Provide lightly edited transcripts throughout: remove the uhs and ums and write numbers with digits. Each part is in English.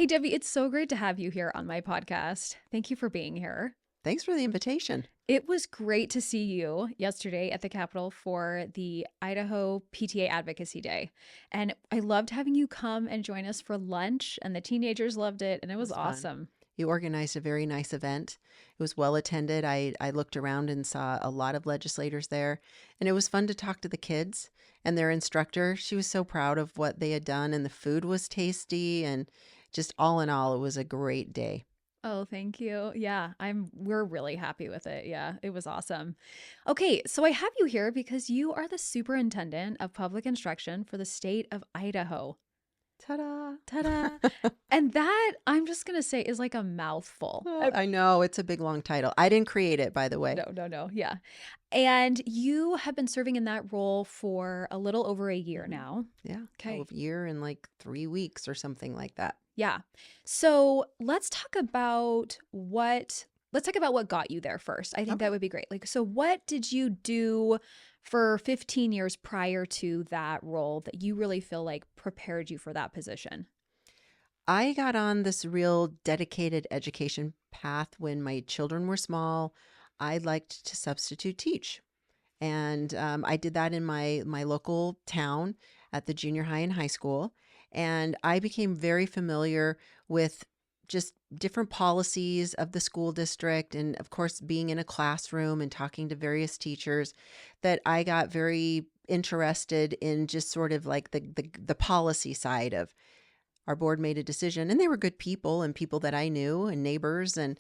Hey, Debbie, it's so great to have you here on my podcast. Thank you for being here. Thanks for the invitation. It was great to see you yesterday at the Capitol for the Idaho PTA Advocacy Day. And I loved having you come and join us for lunch, and the teenagers loved it, and it It was was fun. awesome. You organized a very nice event. It was well attended. I looked around and saw a lot of legislators there, and it was fun to talk to the kids and their instructor. She was so proud of what they had done, and the food was tasty. And just all in all, it was a great day. Oh, thank you. Yeah, we're really happy with it. Yeah, it was awesome. Okay, so I have you here because you are the Superintendent of Public Instruction for the state of Idaho. Ta-da! Ta-da. And that, I'm just going to say, is like a mouthful. I know it's a big long title. I didn't create it, by the way. No, no, no. Yeah. And you have been serving in that role for a little over a year Mhm. now. Yeah, Okay. a year and like 3 weeks or something like that. Yeah. So let's talk about what got you there first. I think that Okay. would be great. Like, so what did you do for 15 years prior to that role that you really feel like prepared you for that position? I got on this real dedicated education path when my children were small. I liked to substitute teach. And I did that in my local town at the junior high and high school. And I became very familiar with just different policies of the school district. And of course, being in a classroom and talking to various teachers, that I got very interested in just sort of like the policy side of our board made a decision, and they were good people and people that I knew and neighbors, and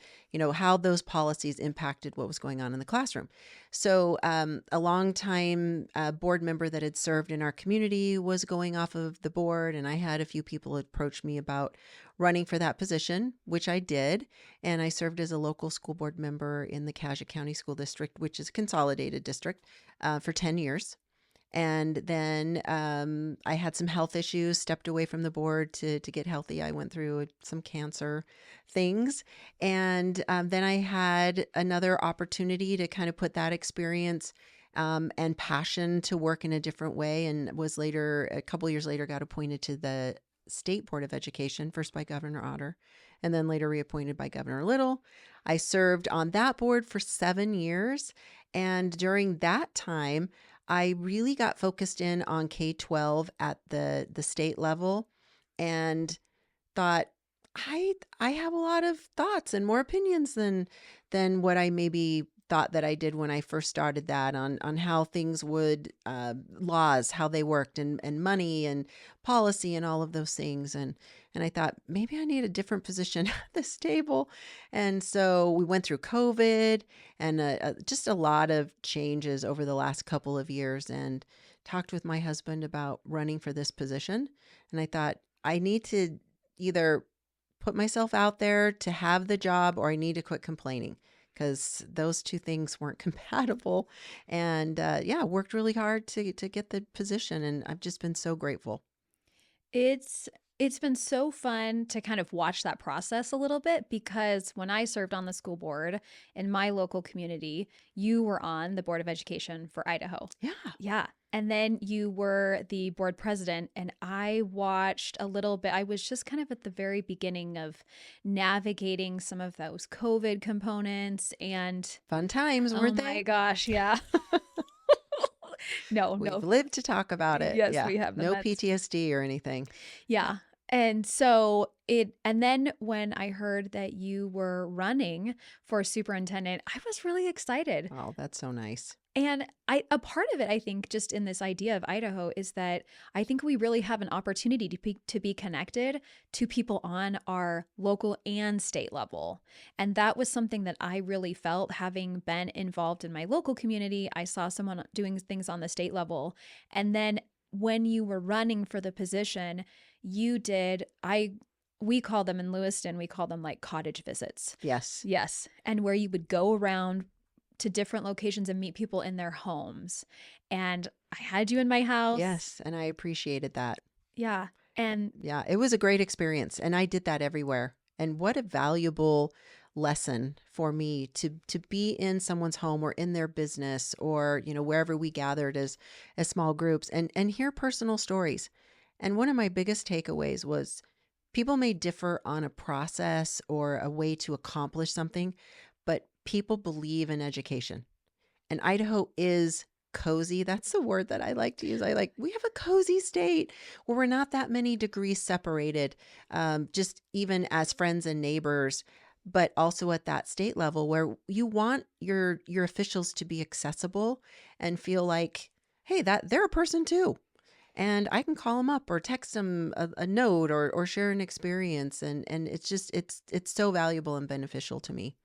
how those policies impacted what was going on in the classroom. So a long time board member that had served in our community was going off of the board, and I had a few people approach me about running for that position, which I did. And I served as a local school board member in the Cassia County School District, which is a consolidated district, for 10 years. And then I had some health issues, stepped away from the board to get healthy. I went through some cancer things. And then I had another opportunity to kind of put that experience and passion to work in a different way. And was later, a couple years later, got appointed to the State Board of Education, first by Governor Otter, and then later reappointed by Governor Little. I served on that board for 7 years. And during that time, I really got focused in on K-12 at the state level, and thought I have a lot of thoughts and more opinions than what I maybe thought that I did when I first started that, on how things would laws, how they worked, and money and policy and all of those things. And I thought maybe I need a different position at this table. And so we went through COVID and just a lot of changes over the last couple of years, and talked with my husband about running for this position. And I thought I need to either put myself out there to have the job, or I need to quit complaining, because those two things weren't compatible. And yeah, worked really hard to get the position, and I've just been so grateful. It's it's been so fun to kind of watch that process a little bit because when I served on the school board in my local community, you were on the Board of Education for Idaho. Yeah. Yeah. And then you were the board president, and I watched a little bit. I was just kind of at the very beginning of navigating some of those COVID components. And Fun times, oh weren't my they? gosh, yeah. No, We've no. lived to talk about it. Yes, Yeah. we have. And No that's PTSD or anything. Yeah. And so and then when I heard that you were running for superintendent, I was really excited. Oh, that's so nice. And a part of it, I think, just in this idea of Idaho is that I think we really have an opportunity to be connected to people on our local and state level. And that was something that I really felt having been involved in my local community. I saw someone doing things on the state level. And then when you were running for the position, you did, we call them in Lewiston, we call them like cottage visits. Yes. Yes. And where you would go around to different locations and meet people in their homes. And I had you in my house. Yes. And I appreciated that. Yeah. And Yeah, it was a great experience, and I did that everywhere. And what a valuable lesson for me to be in someone's home or in their business, or wherever we gathered as small groups, and hear personal stories. And one of my biggest takeaways was People may differ on a process or a way to accomplish something, but people believe in education. And Idaho is cozy. That's the word that I like to use. We have a cozy state where we're not that many degrees separated, just even as friends and neighbors, but also at that state level where you want your officials to be accessible and feel like, hey, that they're a person too. And I can call them up or text them a note or share an experience. And it's just, it's so valuable and beneficial to me.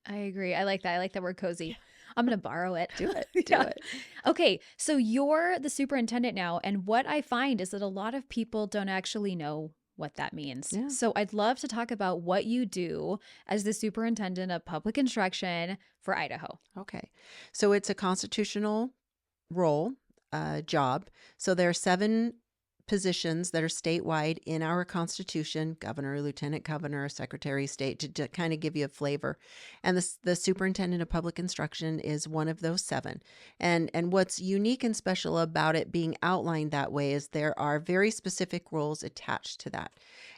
I agree. I like that. I like that word cozy. I'm going to borrow it. Do it. Do Yeah. it. Okay. So you're the superintendent now. And what I find is that a lot of people don't actually know what that means. Yeah. So I'd love to talk about what you do as the superintendent of public instruction for Idaho. Okay. So it's a constitutional role, job. So there are 7 positions that are statewide in our Constitution: governor, lieutenant governor, secretary of state, to kind of give you a flavor. And the superintendent of public instruction is one of those 7. And what's unique and special about it being outlined that way is there are very specific roles attached to that.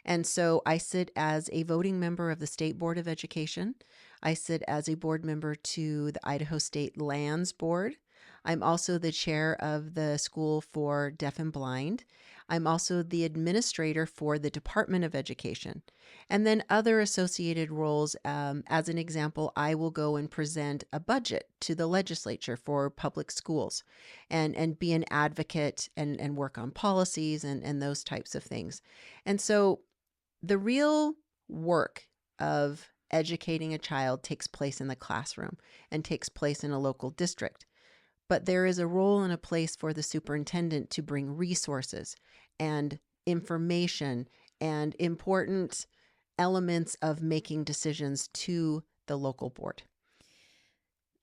And so I sit as a voting member of the State Board of Education. I sit as a board member to the Idaho State Lands Board. I'm also the chair of the School for Deaf and Blind. I'm also the administrator for the Department of Education. And then other associated roles, as an example, I will go and present a budget to the legislature for public schools and be an advocate and work on policies and those types of things. And so the real work of educating a child takes place in the classroom and takes place in a local district. But there is a role and a place for the superintendent to bring resources and information and important elements of making decisions to the local board.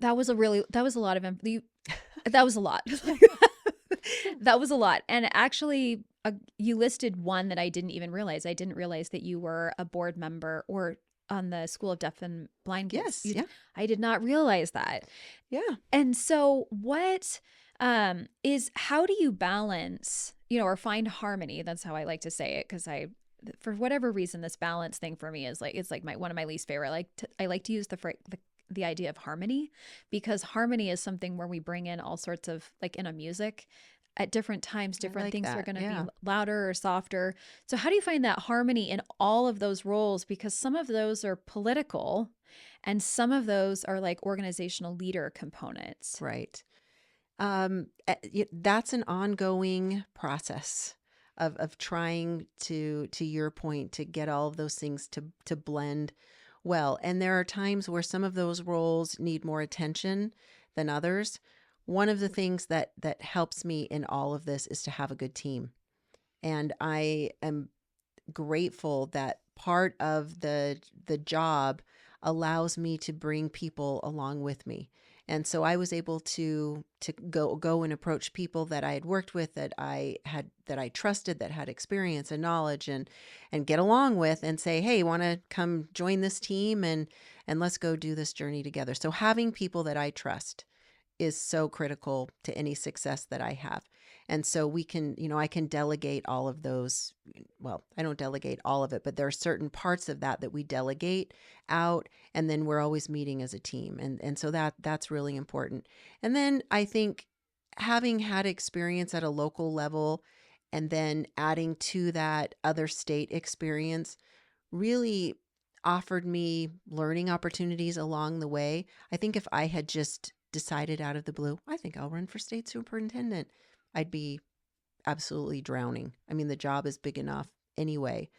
That was a lot of, that was a lot. That was a lot. And actually, you listed one that I didn't even realize. I didn't realize that you were a board member or on the School of Deaf and Blind Kids. Yes. Yeah. I did not realize that. Yeah. And so what how do you balance, or find harmony? That's how I like to say it, because for whatever reason, this balance thing for me is it's like one of my least favorite. I like to use the idea of harmony, because harmony is something where we bring in all sorts of, like in a music, at different times, different things are going to be louder or softer. So how do you find that harmony in all of those roles? Because some of those are political and some of those are like organizational leader components. Right. That's an ongoing process of trying to your point, to get all of those things to blend well. And there are times where some of those roles need more attention than others. One of the things that helps me in all of this is to have a good team. And I am grateful that part of the job allows me to bring people along with me. And so I was able to go and approach people that I had worked with, that I trusted, that had experience and knowledge, and get along with, and say, hey, want to come join this team and let's go do this journey together. So having people that I trust is so critical to any success that I have. And so we can, I can delegate all of those. Well, I don't delegate all of it, but there are certain parts of that we delegate out, and then we're always meeting as a team. And so that's really important. And then I think having had experience at a local level and then adding to that other state experience really offered me learning opportunities along the way. I think if I had just decided out of the blue, I think I'll run for state superintendent, I'd be absolutely drowning. I mean, the job is big enough anyway.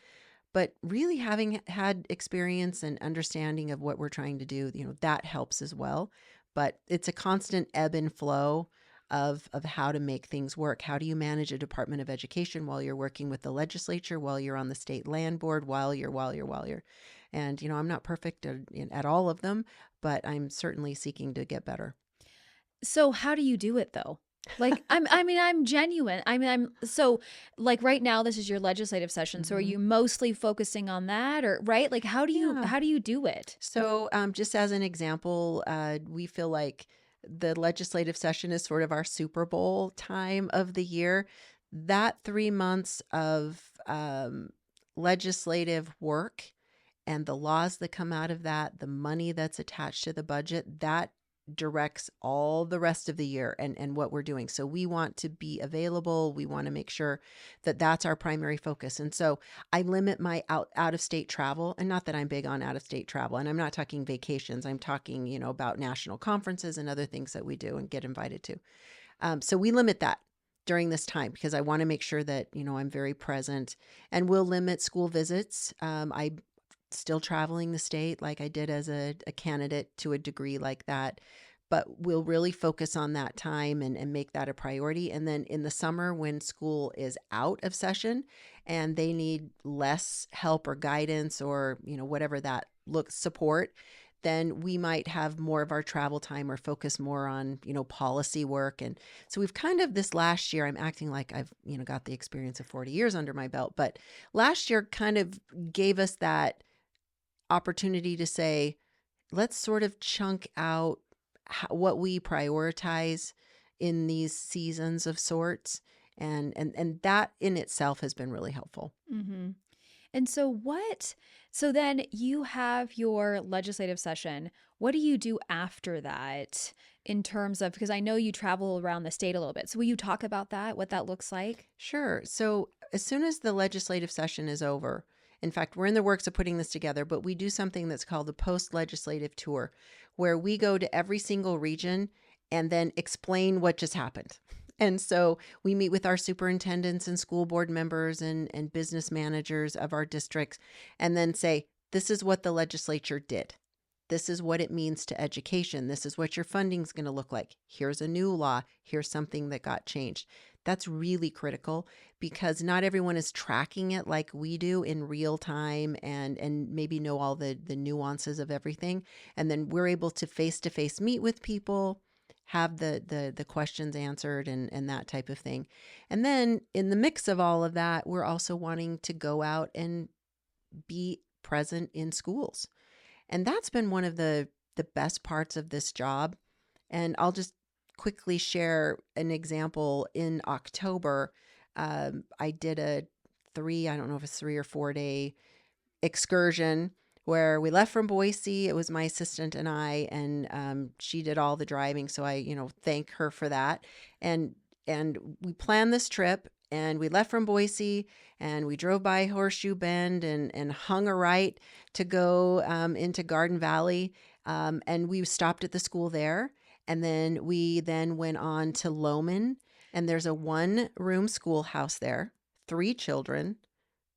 But really having had experience and understanding of what we're trying to do, that helps as well. But it's a constant ebb and flow of how to make things work. How do you manage a Department of Education while you're working with the legislature, while you're on the state land board, while you're. And, I'm not perfect at all of them, but I'm certainly seeking to get better. So how do you do it though? Like, I'm genuine. So like right now, this is your legislative session. So are you mostly focusing on that, or right? Like, how do you do it? So just as an example, we feel like the legislative session is sort of our Super Bowl time of the year. That 3 months of legislative work and the laws that come out of that, the money that's attached to the budget, that directs all the rest of the year and what we're doing. So we want to be available. We want to make sure that that's our primary focus. And so I limit my out of state travel, and not that I'm big on out of state travel. And I'm not talking vacations. I'm talking, about national conferences and other things that we do and get invited to. So we limit that during this time because I want to make sure that, I'm very present, and we'll limit school visits. I still traveling the state like I did as a candidate to a degree like that. But we'll really focus on that time and make that a priority. And then in the summer when school is out of session and they need less help or guidance or, whatever that looks support, then we might have more of our travel time or focus more on, policy work. And so we've kind of this last year, I'm acting like I've, got the experience of 40 years under my belt, but last year kind of gave us that opportunity to say, let's sort of chunk out what we prioritize in these seasons of sorts. And that in itself has been really helpful. Mm-hmm. And so then you have your legislative session. What do you do after that in terms of, because I know you travel around the state a little bit. So will you talk about that, what that looks like? Sure. So as soon as the legislative session is over, in fact, we're in the works of putting this together, but we do something that's called the post-legislative tour, where we go to every single region and then explain what just happened. And so we meet with our superintendents and school board members and business managers of our districts and then say, this is what the legislature did. This is what it means to education. This is what your funding's going to look like. Here's a new law. Here's something that got changed. That's really critical because not everyone is tracking it like we do in real time and maybe know all the nuances of everything. And then we're able to face-to-face meet with people, have the questions answered and that type of thing. And then in the mix of all of that, we're also wanting to go out and be present in schools. And that's been one of the best parts of this job. And I'll just quickly share an example. In October, I did I don't know if it's 3 or 4 day excursion where we left from Boise. It was my assistant and I, and she did all the driving. So I, thank her for that. And we planned this trip and we left from Boise and we drove by Horseshoe Bend and hung a right to go into Garden Valley. And we stopped at the school there. And then we went on to Loman, and there's a 1-room schoolhouse there, 3 children.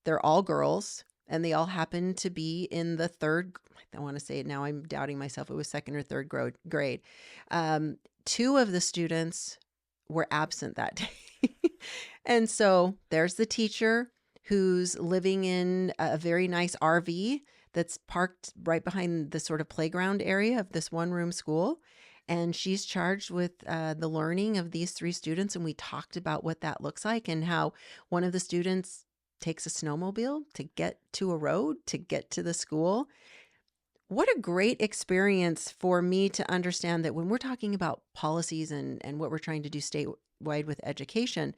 They're all girls, and they all happen to be in the third, I want to say it now, I'm doubting myself. It was second or third grade. 2 of the students were absent that day. And so there's the teacher who's living in a very nice RV that's parked right behind the sort of playground area of this 1-room school. And she's charged with the learning of these 3 students. And we talked about what that looks like and how one of the students takes a snowmobile to get to a road, to get to the school. What a great experience for me to understand that when we're talking about policies and what we're trying to do statewide with education,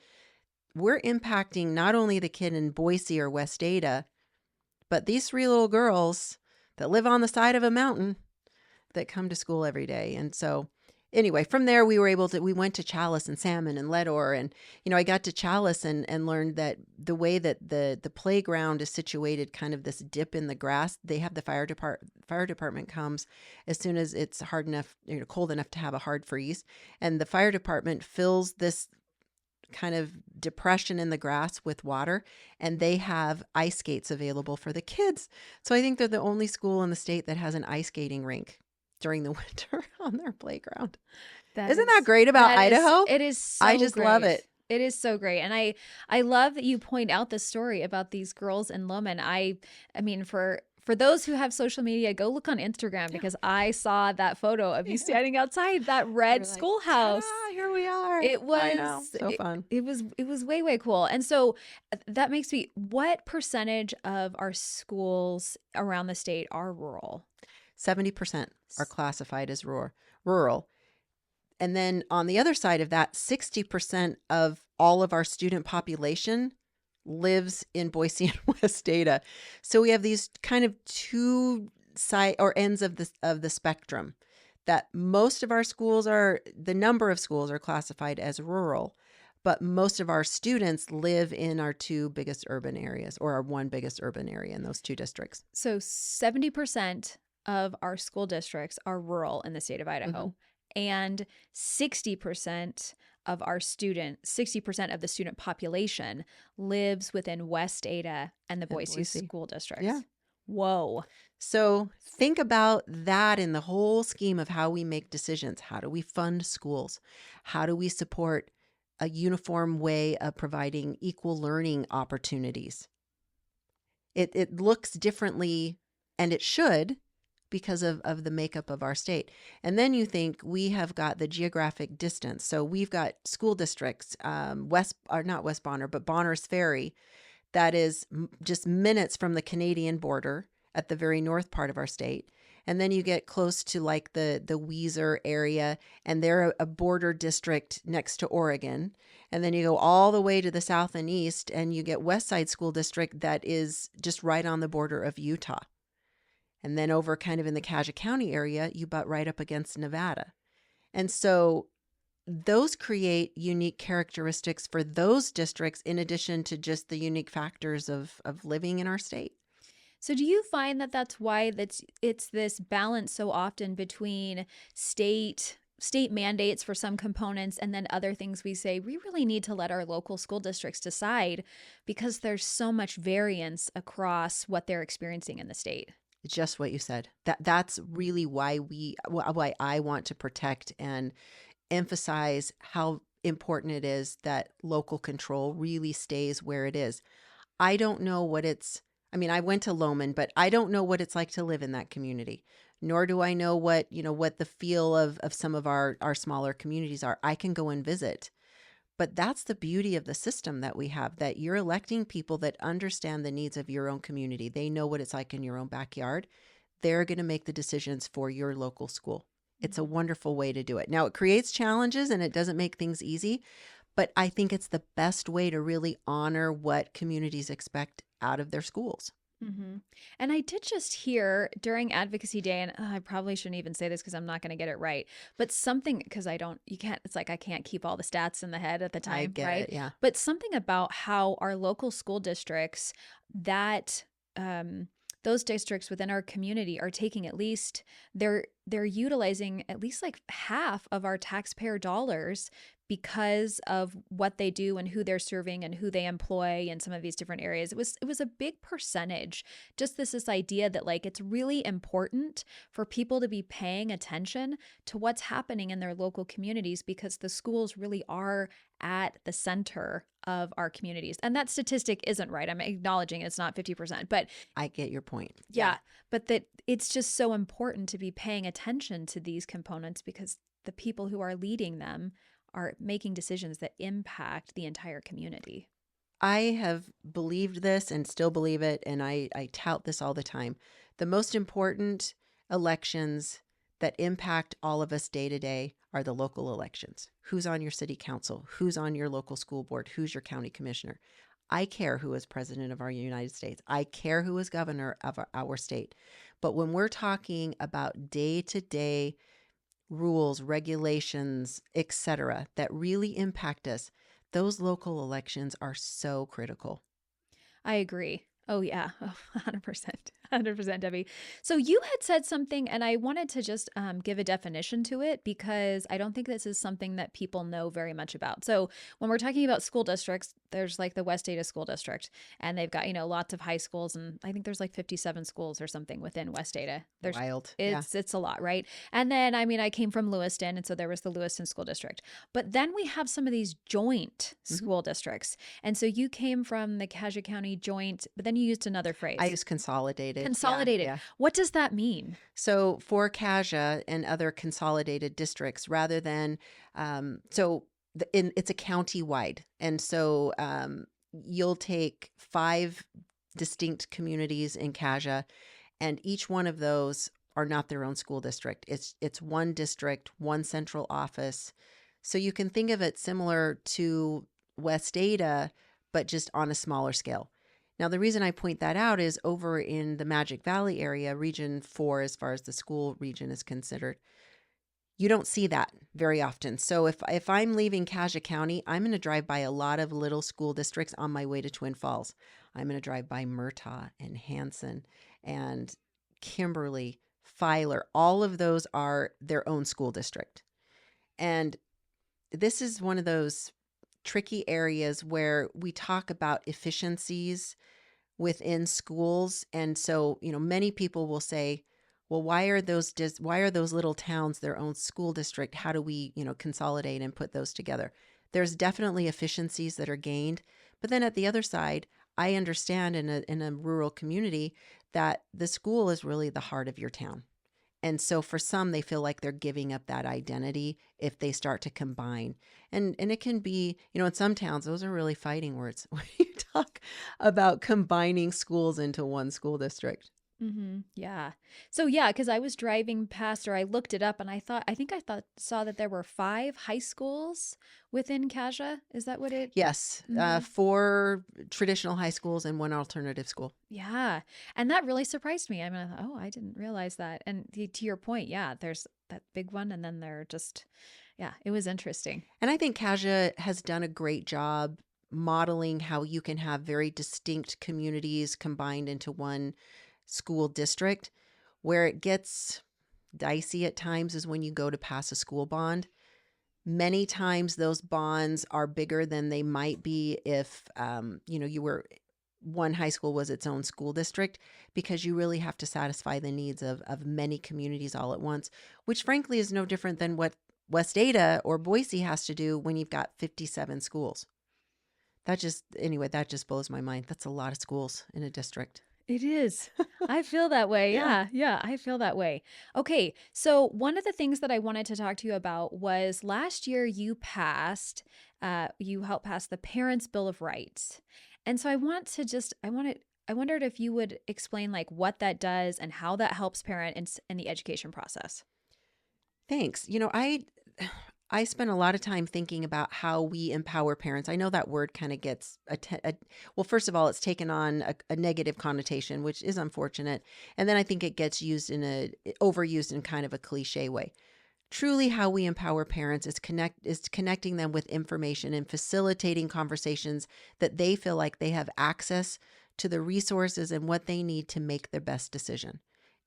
we're impacting not only the kid in Boise or West Ada, but these 3 little girls that live on the side of a mountain that come to school every day. And so anyway, from there we went to Chalice and Salmon and Leadore. And, I got to Chalice and learned that the way that the playground is situated, kind of this dip in the grass, they have the fire department comes as soon as it's hard enough, cold enough to have a hard freeze. And the fire department fills this kind of depression in the grass with water, and they have ice skates available for the kids. So I think they're the only school in the state that has an ice skating rink during the winter on their playground. Isn't that great about Idaho? It is so I just great. love it. It is so great. And I love that you point out the story about these girls in Loman. I mean, for those who have social media, go look on Instagram because I saw that photo of you standing outside that red schoolhouse. Here we are. It was I know. So fun. It was way, way cool. And so that makes me, what percentage of our schools around the state are rural? 70% are classified as rural. And then on the other side of that, 60% of all of our student population lives in Boise and West Ada. So we have these kind of two side or ends of the spectrum, that most of our schools are, the number of schools are classified as rural, but most of our students live in our two biggest urban areas, or our one biggest urban area in those two districts. So 70% of our school districts are rural in the state of Mm-hmm. Idaho. And 60% of our 60% of the student population lives within West Ada and the And Boise Boise. school districts. Yeah. Whoa. So think about that in the whole scheme of how we make decisions. How do we fund schools? How do we support a uniform way of providing equal learning opportunities? It looks differently, and it should, because of the makeup of our state. And then you think we have got the geographic distance. So we've got school districts, not West Bonner, but Bonner's Ferry, that is just minutes from the Canadian border at the very north part of our state. And then you get close to like the Weiser area, and they're a border district next to Oregon. And then you go all the way to the south and east, and you get Westside School District that is just right on the border of Utah. And then over kind of in the Cache County area, you butt right up against Nevada. And so those create unique characteristics for those districts, in addition to just the unique factors of living in our state. So do you find that that's why it's this balance so often between state mandates for some components and then other things we say we really need to let our local school districts decide, because there's so much variance across what they're experiencing in the state? Just what you said. That's really why I want to protect and emphasize how important it is that local control really stays where it is. I don't know what I went to Loman, but I don't know what it's like to live in that community. Nor do I know what the feel of some of our smaller communities are. I can go and visit. But that's the beauty of the system that we have, that you're electing people that understand the needs of your own community. They know what it's like in your own backyard. They're going to make the decisions for your local school. It's a wonderful way to do it. Now, it creates challenges and it doesn't make things easy, but I think it's the best way to really honor what communities expect out of their schools. Mm-hmm. And I did just hear during Advocacy Day, and I probably shouldn't even say this because I'm not going to get it right, but something, because it's like I can't keep all the stats in the head at the I time, get right? it, yeah. But something about how our local school districts, that those districts within our community are taking at least, they're utilizing at least like half of our taxpayer dollars because of what they do and who they're serving and who they employ in some of these different areas. It was a big percentage. Just this idea that like it's really important for people to be paying attention to what's happening in their local communities, because the schools really are at the center of our communities. And that statistic isn't right. I'm acknowledging it's not 50%, but I get your point. yeah, but that it's just so important to be paying attention to these components, because the people who are leading them are making decisions that impact the entire community. I have believed this and still believe it, and I tout this all the time. The most important elections that impact all of us day to day are the local elections. Who's on your city council? Who's on your local school board? Who's your county commissioner? I care who is president of our United States. I care who is governor of our state. But when we're talking about day-to-day rules, regulations, etc., that really impact us, those local elections are so critical. I agree. Oh, yeah. Oh, 100%. 100%, Debbie. So you had said something, and I wanted to just give a definition to it, because I don't think this is something that people know very much about. So when we're talking about school districts, there's like the West Ada School District, and they've got, lots of high schools, and I think there's like 57 schools or something within West Ada. Wild. Yeah. It's a lot, right? And then, I came from Lewiston, and so there was the Lewiston School District. But then we have some of these joint school districts. And so you came from the Cache County joint, but then you used another phrase. I use consolidated. Consolidated. Yeah. What does that mean? So for Cache and other consolidated districts, rather than, it's a county-wide. And so you'll take 5 distinct communities in Cache, and each one of those are not their own school district. It's one district, one central office. So you can think of it similar to West Ada, but just on a smaller scale. Now, the reason I point that out is over in the Magic Valley area, Region 4, as far as the school region is considered, you don't see that very often. So if I'm leaving Cassia County, I'm going to drive by a lot of little school districts on my way to Twin Falls. I'm going to drive by Murtaugh and Hanson and Kimberly, Filer. All of those are their own school district. And this is one of those tricky areas where we talk about efficiencies within schools. And so, many people will say, well, why are those little towns their own school district? How do we, consolidate and put those together? There's definitely efficiencies that are gained. But then at the other side, I understand in a rural community that the school is really the heart of your town. And so for some, they feel like they're giving up that identity if they start to combine. And it can be, in some towns, those are really fighting words when you talk about combining schools into one school district. Yeah. So yeah, because I was driving past, or I looked it up, and saw that there were 5 high schools within Cassia. Is that what it? Yes, Mhm. 4 traditional high schools and 1 alternative school. Yeah. And that really surprised me. I mean, I thought, oh, I didn't realize that. And to your point, yeah, there's that big one, and then they're just, yeah, it was interesting. And I think Kaja has done a great job modeling how you can have very distinct communities combined into one school district. Where it gets dicey at times is when you go to pass a school bond. Many times those bonds are bigger than they might be if, you were one high school was its own school district, because you really have to satisfy the needs of many communities all at once, which frankly is no different than what West Ada or Boise has to do when you've got 57 schools. That just blows my mind. That's a lot of schools in a district. It is. I feel that way. Yeah. Yeah. Yeah. I feel that way. Okay. So, one of the things that I wanted to talk to you about was last year you helped pass the Parents' Bill of Rights. And so, I wondered if you would explain like what that does and how that helps parent in the education process. Thanks. I spent a lot of time thinking about how we empower parents. I know that word kind of gets well, first of all, it's taken on a negative connotation, which is unfortunate. And then I think it gets overused in kind of a cliche way. Truly, how we empower parents is connecting them with information and facilitating conversations that they feel like they have access to the resources and what they need to make their best decision.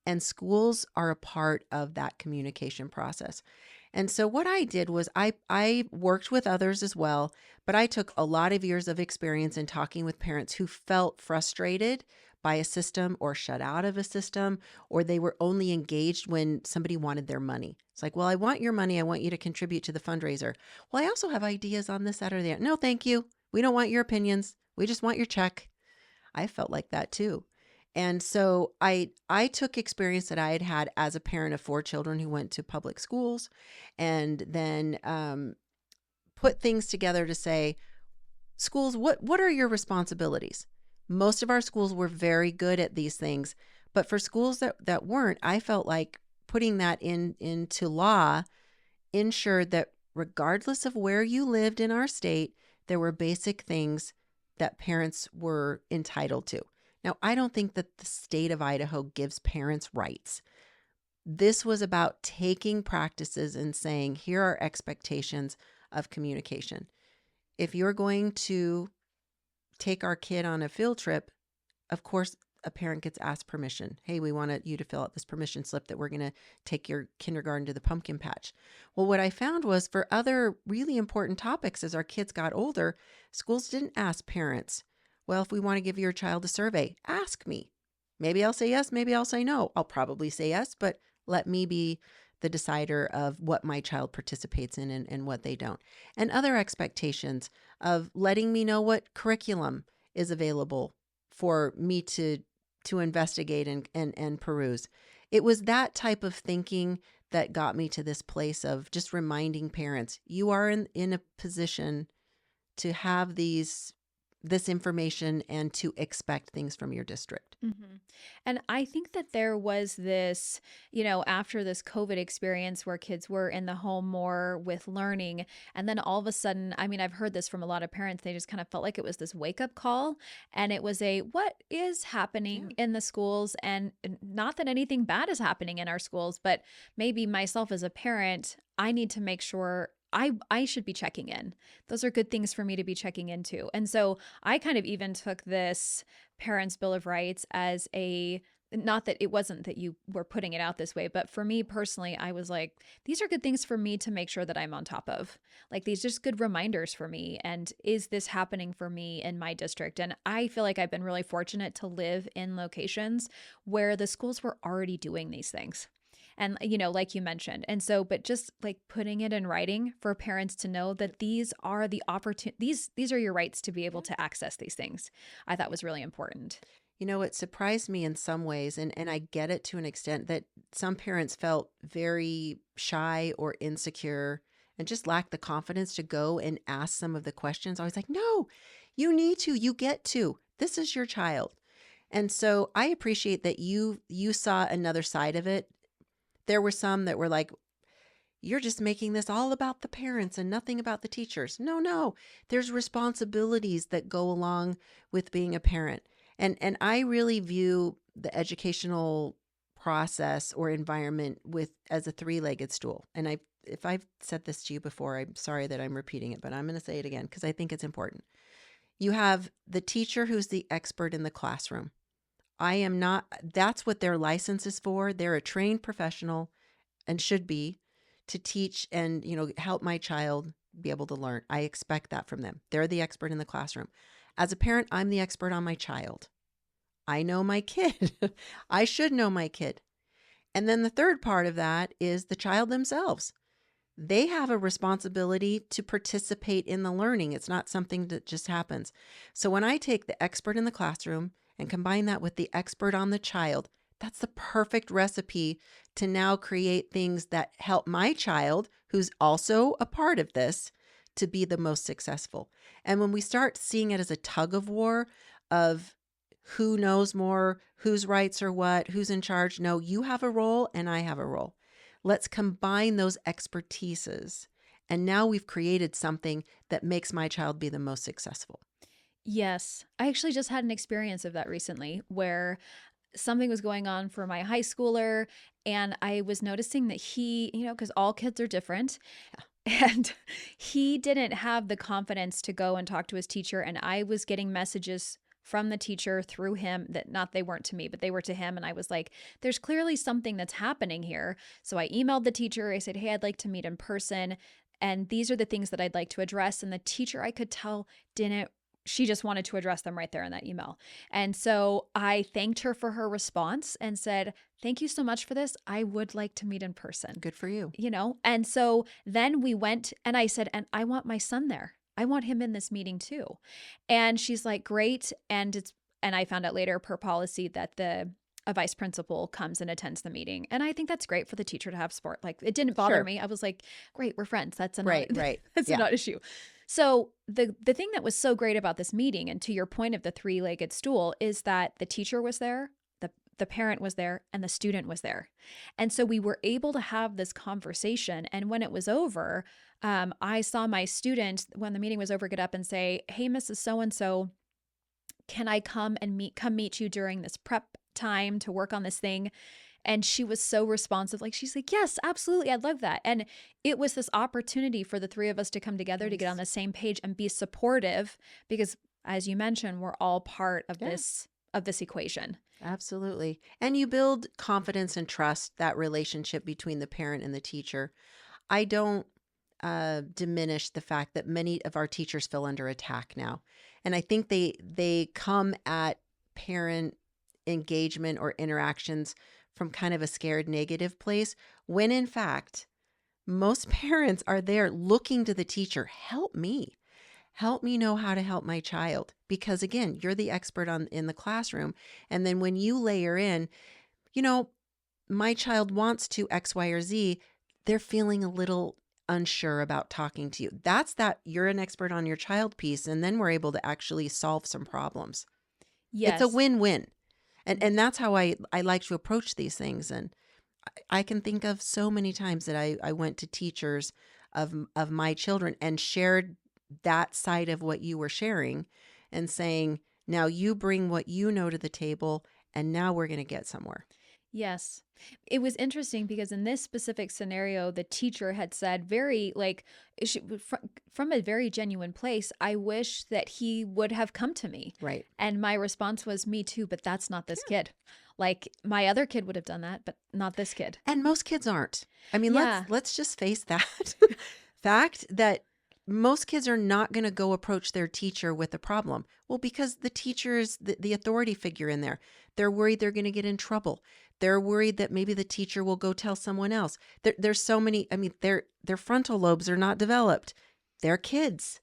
And schools are a part of that communication process. And so what I did was I worked with others as well, but I took a lot of years of experience in talking with parents who felt frustrated by a system or shut out of a system, or they were only engaged when somebody wanted their money. It's like, well, I want your money. I want you to contribute to the fundraiser. Well, I also have ideas on this, that, or that. No, thank you. We don't want your opinions. We just want your check. I felt like that too. And so I took experience that I had had as a parent of 4 children who went to public schools, and then put things together to say, schools, what are your responsibilities? Most of our schools were very good at these things, but for schools that weren't, I felt like putting that into law ensured that regardless of where you lived in our state, there were basic things that parents were entitled to. Now, I don't think that the state of Idaho gives parents rights. This was about taking practices and saying, here are expectations of communication. If you're going to take our kid on a field trip, of course, a parent gets asked permission. Hey, we want you to fill out this permission slip that we're going to take your kindergarten to the pumpkin patch. Well, what I found was for other really important topics as our kids got older, schools didn't ask parents, well, if we want to give your child a survey, ask me. Maybe I'll say yes, maybe I'll say no. I'll probably say yes, but let me be the decider of what my child participates in and what they don't. And other expectations of letting me know what curriculum is available for me to investigate and peruse. It was that type of thinking that got me to this place of just reminding parents, you are in a position to have this information and to expect things from your district. Mhm. And I think that there was this, after this COVID experience where kids were in the home more with learning, and then all of a sudden, I mean, I've heard this from a lot of parents, they just kind of felt like it was this wake up call. And it was what is Yeah. happening in the schools? And not that anything bad is happening in our schools, but maybe myself as a parent, I need to make sure. I should be checking in. Those are good things for me to be checking into. And so I kind of even took this Parents' Bill of Rights as a, not that it wasn't that you were putting it out this way, but for me personally, I was like, these are good things for me to make sure that I'm on top of. Like, these just good reminders for me. And is this happening for me in my district? And I feel like I've been really fortunate to live in locations where the schools were already doing these things. And, like you mentioned. And so, but just like putting it in writing for parents to know that these are the these are your rights to be able Yeah. to access these things, I thought was really important. It surprised me in some ways, and I get it to an extent that some parents felt very shy or insecure and just lacked the confidence to go and ask some of the questions. I was like, no, you need to, you get to. This is your child. And so I appreciate that you saw another side of it. There were some that were like, you're just making this all about the parents and nothing about the teachers. No, no. There's responsibilities that go along with being a parent. And I really view the educational process or environment with as a three-legged stool. And if I've said this to you before, I'm sorry that I'm repeating it, but I'm going to say it again because I think it's important. You have the teacher who's the expert in the classroom. I am not, that's what their license is for. They're a trained professional and should be to teach and, help my child be able to learn. I expect that from them. They're the expert in the classroom. As a parent, I'm the expert on my child. I know my kid. I should know my kid. And then the third part of that is the child themselves. They have a responsibility to participate in the learning. It's not something that just happens. So when I take the expert in the classroom and combine that with the expert on the child, that's the perfect recipe to now create things that help my child, who's also a part of this, to be the most successful. And when we start seeing it as a tug of war of who knows more, whose rights are what, who's in charge, no, you have a role and I have a role. Let's combine those expertises. And now we've created something that makes my child be the most successful. Yes. I actually just had an experience of that recently where something was going on for my high schooler. And I was noticing that he, because all kids are different. And he didn't have the confidence to go and talk to his teacher. And I was getting messages from the teacher through him that not they weren't to me, but they were to him. And I was like, there's clearly something that's happening here. So I emailed the teacher. I said, hey, I'd like to meet in person. And these are the things that I'd like to address. And the teacher, I could tell, didn't. She just wanted to address them right there in that email. And so I thanked her for her response and said, thank you so much for this. I would like to meet in person. Good for you. And so then we went and I said, and I want my son there. I want him in this meeting too. And she's like, great. And I found out later per policy that a vice principal comes and attends the meeting. And I think that's great for the teacher to have support. Like, it didn't bother Sure. me. I was like, great, we're friends. That's a Right, not, right. that's a Yeah. not issue. So the thing that was so great about this meeting, and to your point of the three-legged stool, is that the teacher was there, the parent was there, and the student was there. And so we were able to have this conversation. And when it was over, I saw my student, when the meeting was over, get up and say, hey, Mrs. So-and-so, can I come meet you during this prep time to work on this thing? And she was so responsive. Like, she's like, yes, absolutely. I'd love that. And it was this opportunity for the three of us to come together to get on Nice. the same page and be supportive because, as you mentioned, we're all part of Yeah. this equation. Absolutely. And you build confidence and trust, that relationship between the parent and the teacher. I don't diminish the fact that many of our teachers feel under attack now. And I think they come at parent engagement or interactions from kind of a scared negative place, when in fact, most parents are there looking to the teacher, help me. Help me know how to help my child. Because again, you're the expert in the classroom. And then when you layer in, you know, my child wants to X, Y, or Z, they're feeling a little unsure about talking to you. That's that you're an expert on your child piece. And then we're able to actually solve some problems. It's a Yes. win-win. And that's how I like to approach these things. And I can think of so many times that I went to teachers of my children and shared that side of what you were sharing and saying, now you bring what you know to the table, and now we're going to get somewhere. Yes. It was interesting because in this specific scenario, the teacher had said very from a very genuine place, I wish that he would have come to me. Right. And my response was, me too, but that's not this kid. Like my other kid would have done that, but not this kid. And most kids aren't. I mean, Yeah. let's just face that fact that most kids are not going to go approach their teacher with a problem. Well, because the teacher is the authority figure in there. They're worried they're going to get in trouble. They're worried that maybe the teacher will go tell someone else. There's so many, I mean, their frontal lobes are not developed. They're kids.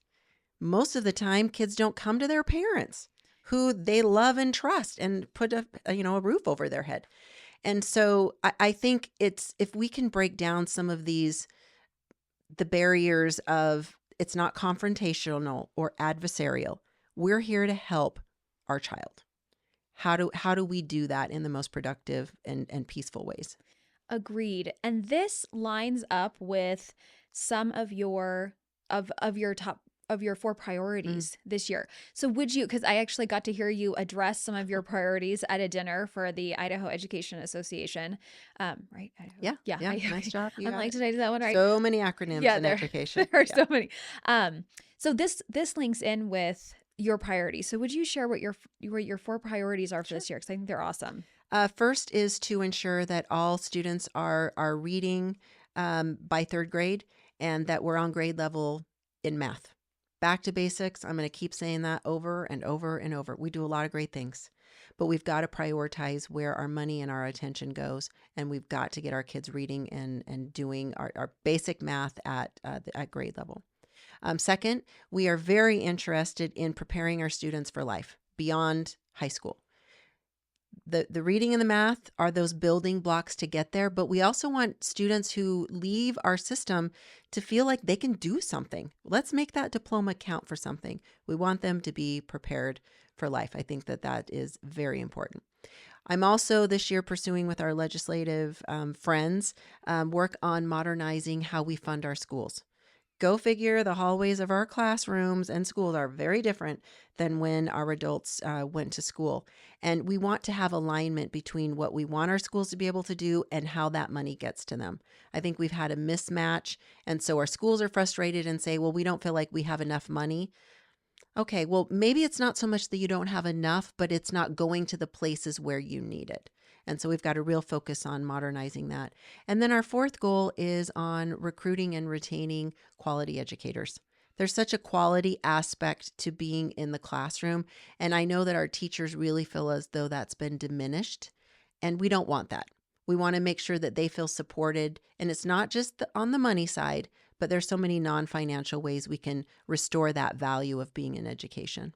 Most of the time, kids don't come to their parents who they love and trust and put a roof over their head. And so I think it's, if we can break down some of the barriers of it's not confrontational or adversarial, we're here to help our child. How do we do that in the most productive and peaceful ways? Agreed. And this lines up with some of your top of your 4 priorities this year. So would you, because I actually got to hear you address some of your priorities at a dinner for the Idaho Education Association. Right? Idaho. Yeah. Nice job. You I'm got like, it. did I do that one right? So many acronyms in education. There are Yeah. so many. So this links in with your priorities. So would you share what your 4 priorities are for this year? Because I think they're awesome. First is to ensure that all students are reading by 3rd grade, and that we're on grade level in math. Back to basics. I'm going to keep saying that over and over and over. We do a lot of great things, but we've got to prioritize where our money and our attention goes, and we've got to get our kids reading and doing our basic math at grade level. Second, we are very interested in preparing our students for life beyond high school. The reading and the math are those building blocks to get there, but we also want students who leave our system to feel like they can do something. Let's make that diploma count for something. We want them to be prepared for life. I think that is very important. I'm also this year pursuing with our legislative friends work on modernizing how we fund our schools. Go figure, the hallways of our classrooms and schools are very different than when our adults went to school. And we want to have alignment between what we want our schools to be able to do and how that money gets to them. I think we've had a mismatch. And so our schools are frustrated and say, well, we don't feel like we have enough money. Okay, well, maybe it's not so much that you don't have enough, but it's not going to the places where you need it. And so we've got a real focus on modernizing that. And then our 4th goal is on recruiting and retaining quality educators. There's such a quality aspect to being in the classroom. And I know that our teachers really feel as though that's been diminished. And we don't want that. We want to make sure that they feel supported. And it's not just on the money side, but there's so many non-financial ways we can restore that value of being in education.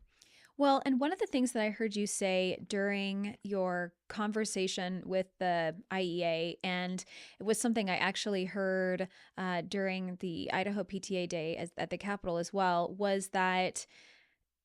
Well, and one of the things that I heard you say during your conversation with the IEA, and it was something I actually heard during the Idaho PTA Day at the Capitol as well, was that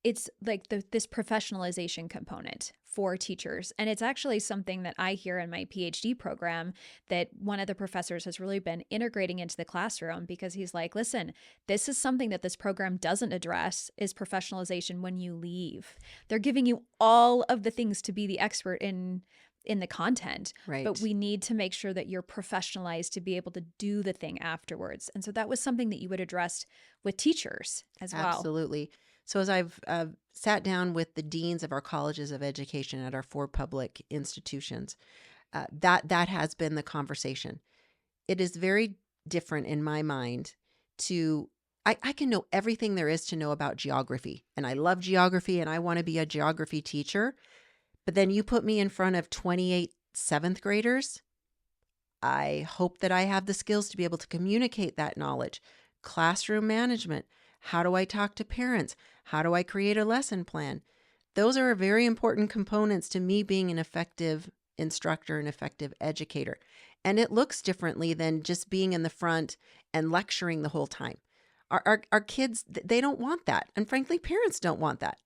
it's like this professionalization component for teachers. And it's actually something that I hear in my PhD program that one of the professors has really been integrating into the classroom, because he's like, listen, this is something that this program doesn't address, is professionalization when you leave. They're giving you all of the things to be the expert in the content, Right. but we need to make sure that you're professionalized to be able to do the thing afterwards. And so that was something that you would address with teachers as well. Absolutely. So as I've sat down with the deans of our colleges of education at our 4 public institutions, that has been the conversation. It is very different in my mind to, I can know everything there is to know about geography, and I love geography and I want to be a geography teacher. But then you put me in front of 28 7th graders. I hope that I have the skills to be able to communicate that knowledge. Classroom management. How do I talk to parents? How do I create a lesson plan? Those are very important components to me being an effective instructor, an effective educator. And it looks differently than just being in the front and lecturing the whole time. Our kids, they don't want that. And frankly, parents don't want that.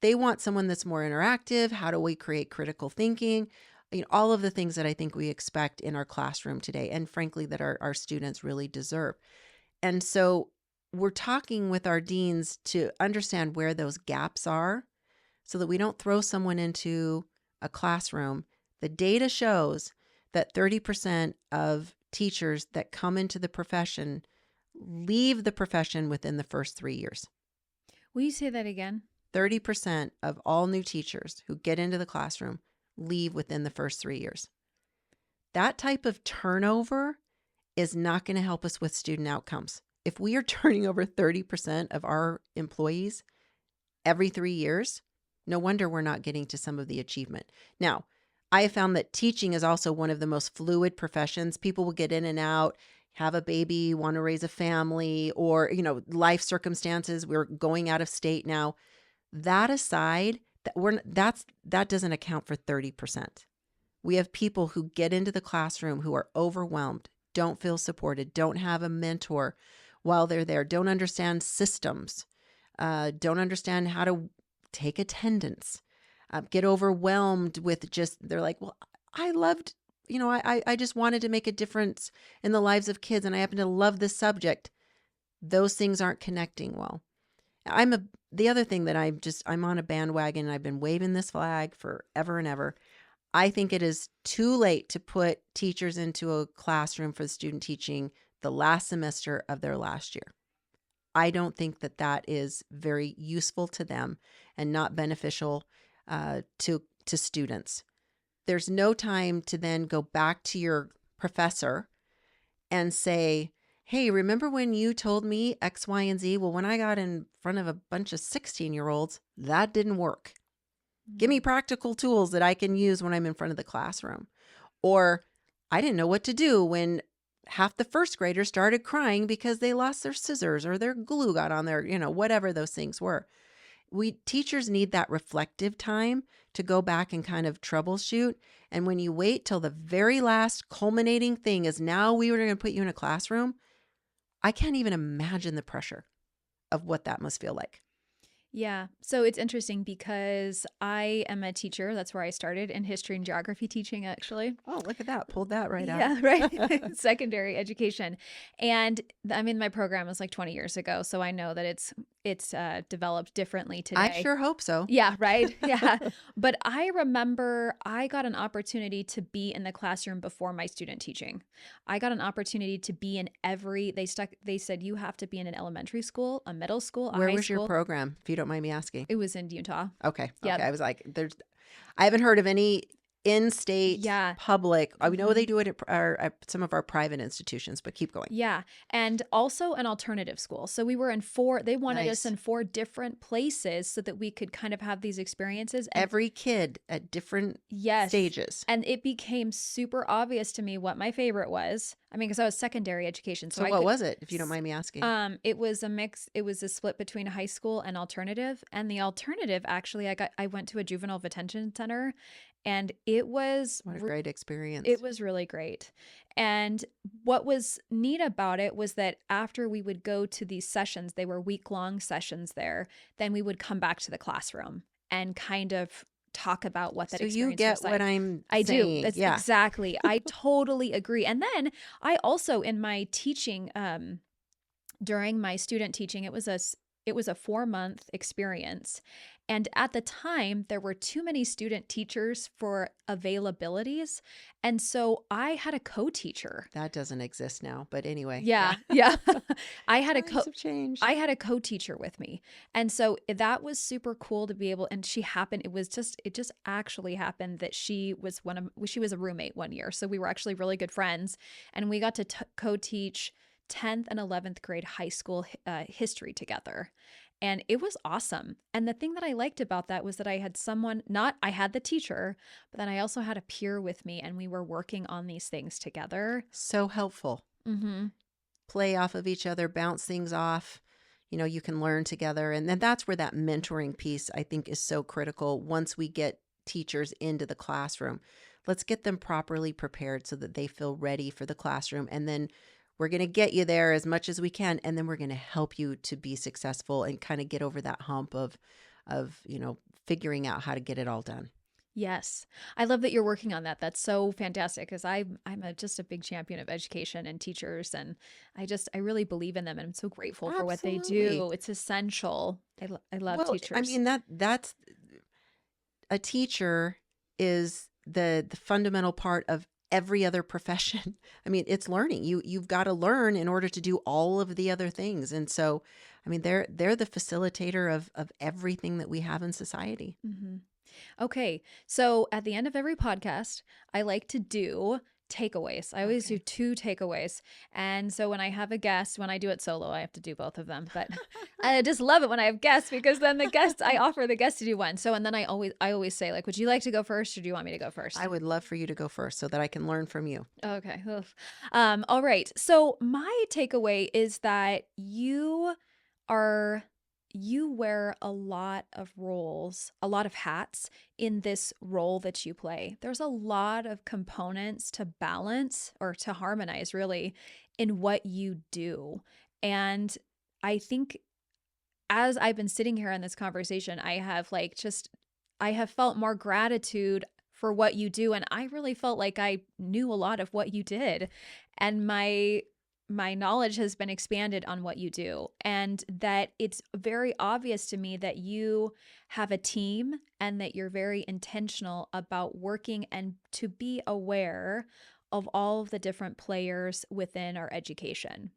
They want someone that's more interactive. How do we create critical thinking? All of the things that I think we expect in our classroom today, and frankly, that our students really deserve. And so we're talking with our deans to understand where those gaps are so that we don't throw someone into a classroom. The data shows that 30% of teachers that come into the profession leave the profession within the first 3 years. Will you say that again? 30% of all new teachers who get into the classroom leave within the first 3 years. That type of turnover is not going to help us with student outcomes. If we are turning over 30% of our employees every 3 years, no wonder we're not getting to some of the achievement. Now, I have found that teaching is also one of the most fluid professions. People will get in and out, have a baby, want to raise a family, or, life circumstances. We're going out of state now. That aside, that doesn't account for 30%. We have people who get into the classroom who are overwhelmed, don't feel supported, don't have a mentor while they're there, don't understand systems, don't understand how to take attendance, get overwhelmed with they're like, well, I loved, I just wanted to make a difference in the lives of kids and I happen to love this subject. Those things aren't connecting well. The other thing that I'm on a bandwagon and I've been waving this flag forever and ever. I think it is too late to put teachers into a classroom for the student teaching the last semester of their last year. I don't think that is very useful to them and not beneficial to students. There's no time to then go back to your professor and say, hey, remember when you told me X, Y, and Z? Well, when I got in front of a bunch of 16-year-olds, that didn't work. Give me practical tools that I can use when I'm in front of the classroom. Or I didn't know what to do when half the first graders started crying because they lost their scissors or their glue got on their, whatever those things were. Teachers need that reflective time to go back and kind of troubleshoot. And when you wait till the very last culminating thing is now we were going to put you in a classroom, I can't even imagine the pressure of what that must feel like. Yeah. So it's interesting because I am a teacher. That's where I started in history and geography teaching, actually. Oh, look at that. Pulled that right out. Yeah, right. Secondary education. And I mean, my program was like 20 years ago. So I know that it's developed differently today. I sure hope so. Yeah, right. Yeah. But I remember I got an opportunity to be in the classroom before my student teaching. I got an opportunity to be in they said you have to be in an elementary school, a middle school, a Where high was school. your program, if you don't mind me asking? It was in Utah. Okay. Yep. Okay. I was like, I haven't heard of any in-state public. I know they do it at some of our private institutions, but keep going. Yeah. And also an alternative school. So we were in they wanted us in 4 different places so that we could kind of have these experiences. And every kid at different stages. And it became super obvious to me what my favorite was. I mean, because I was secondary education. So what was it, if you don't mind me asking? It was a mix. It was a split between high school and alternative. And the alternative, actually, I went to a juvenile detention center. And it was what a great experience. It was really great. And what was neat about it was that after we would go to these sessions, they were week-long sessions there, then we would come back to the classroom and kind of talk about what that experience was like. So you get what I'm saying. do. That's exactly. I totally agree. And then I also, in my teaching, during my student teaching, it was a 4-month experience. And at the time, there were too many student teachers for availabilities. And so I had a co-teacher. That doesn't exist now, but anyway. Yeah. I had a co-teacher with me. And so that was super cool to be able, and it just actually happened that she was a roommate one year. So we were actually really good friends, and we got to co-teach 10th and 11th grade high school history together. And it was awesome. And the thing that I liked about that was that I had I had the teacher, but then I also had a peer with me, and we were working on these things together. So helpful. Mm-hmm. Play off of each other, bounce things off. You can learn together. And then that's where that mentoring piece, I think, is so critical. Once we get teachers into the classroom, let's get them properly prepared so that they feel ready for the classroom. And then we're going to get you there as much as we can, and then we're going to help you to be successful and kind of get over that hump of figuring out how to get it all done. Yes. I love that you're working on that. That's so fantastic because just a big champion of education and teachers. And I really believe in them. And I'm so grateful for what they Absolutely. do. It's essential. I love Well, I teachers. mean, that's a teacher is the fundamental part of every other profession. I mean, it's learning. You've got to learn in order to do all of the other things. And so, I mean, they're the facilitator of everything that we have in society. Mhm. Okay. So at the end of every podcast, I like to do takeaways. I always do Okay. 2 takeaways. And so when I have a guest, when I do it solo, I have to do both of them. But I just love it when I have guests because then I offer the guest to do one. So and then I always say like, would you like to go first or do you want me to go I first? would love for you to go first so that I can learn from you. Okay. Oof. All right. So my takeaway is that are you wear a lot of roles, a lot of hats in this role that you play. There's a lot of components to balance or to harmonize really in what you do. And I think as I've been sitting here in this conversation, I have felt more gratitude for what you do. And I really felt like I knew a lot of what you did. And my knowledge has been expanded on what you do. And that it's very obvious to me that you have a team and that you're very intentional about working and to be aware of all of the different players within our education.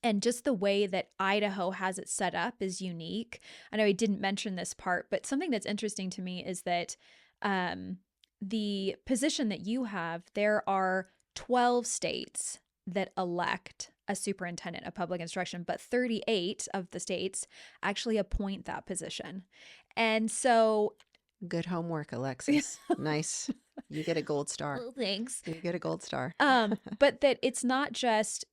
And just the way that Idaho has it set up is unique. I know I didn't mention this part, but something that's interesting to me is that um, the position that you have, there are 12 states that elect a superintendent of public instruction, but 38 of the states actually appoint that position. And so, Good homework, Alexis. Nice. You get a gold star. well, thanks. You get a gold star. But that it's not just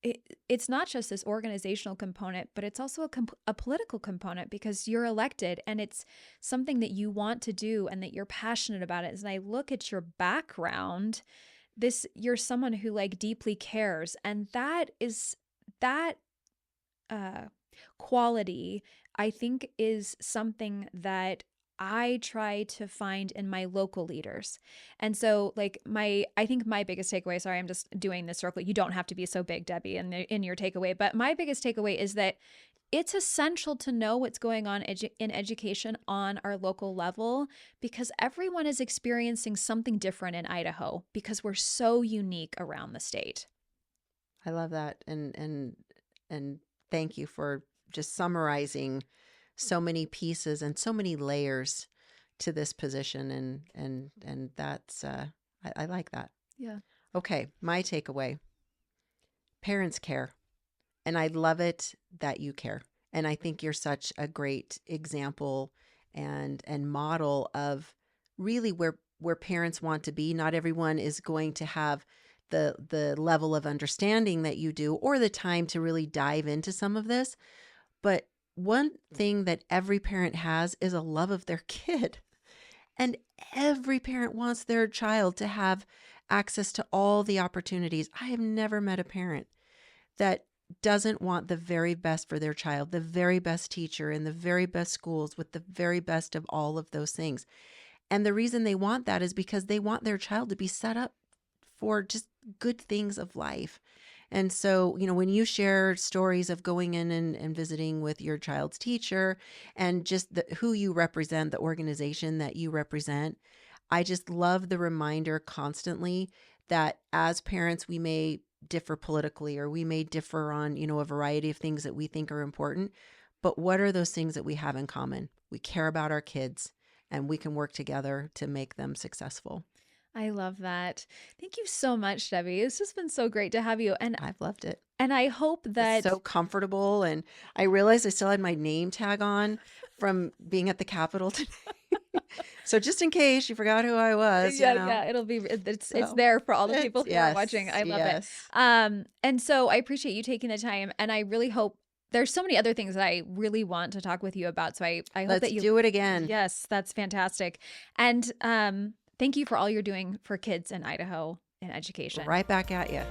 this organizational component, but it's also a political component because you're elected and it's something that you want to do and that you're passionate about it. And I look at your background, you're someone who like deeply cares, and that uh, quality I think is something that I try to find in my local leaders. And so like I think my biggest takeaway, sorry, I'm just doing this circle. You don't have to be so big, Debbie, in your takeaway, but my biggest takeaway is that it's essential to know what's going on in education on our local level because everyone is experiencing something different in Idaho because we're so unique around the state. I love that. And thank you for just summarizing so many pieces and so many layers to this position. And that's I like that. Yeah. Okay, my takeaway. Parents care. And I love it that you care. And I think you're such a great example and model of really where parents want to be. Not everyone is going to have the level of understanding that you do or the time to really dive into some of this. But one thing that every parent has is a love of their kid. And every parent wants their child to have access to all the opportunities. I have never met a parent that doesn't want the very best for their child, the very best teacher in the very best schools with the very best of all of those things. And the reason they want that is because they want their child to be set up for just good things of life. And so, when you share stories of going in and visiting with your child's teacher and just who you represent, the organization that you represent, I just love the reminder constantly that as parents, we may differ politically or we may differ on, a variety of things that we think are important. But what are those things that we have in common? We care about our kids and we can work together to make them successful. I love that. Thank you so much, Debbie. It's just been so great to have you. I've loved it. And I hope It's that so comfortable. And I realized I still had my name tag on from being at the Capitol today. So just in case you forgot who I was, yeah, it's there for all the people who are watching. I love it. yes. And so I appreciate you taking the time, and I really hope there's so many other things that I really want to talk with you about. So I hope Let's that you do it again. Yes, that's fantastic. And thank you for all you're doing for kids in Idaho in education. Right back at you.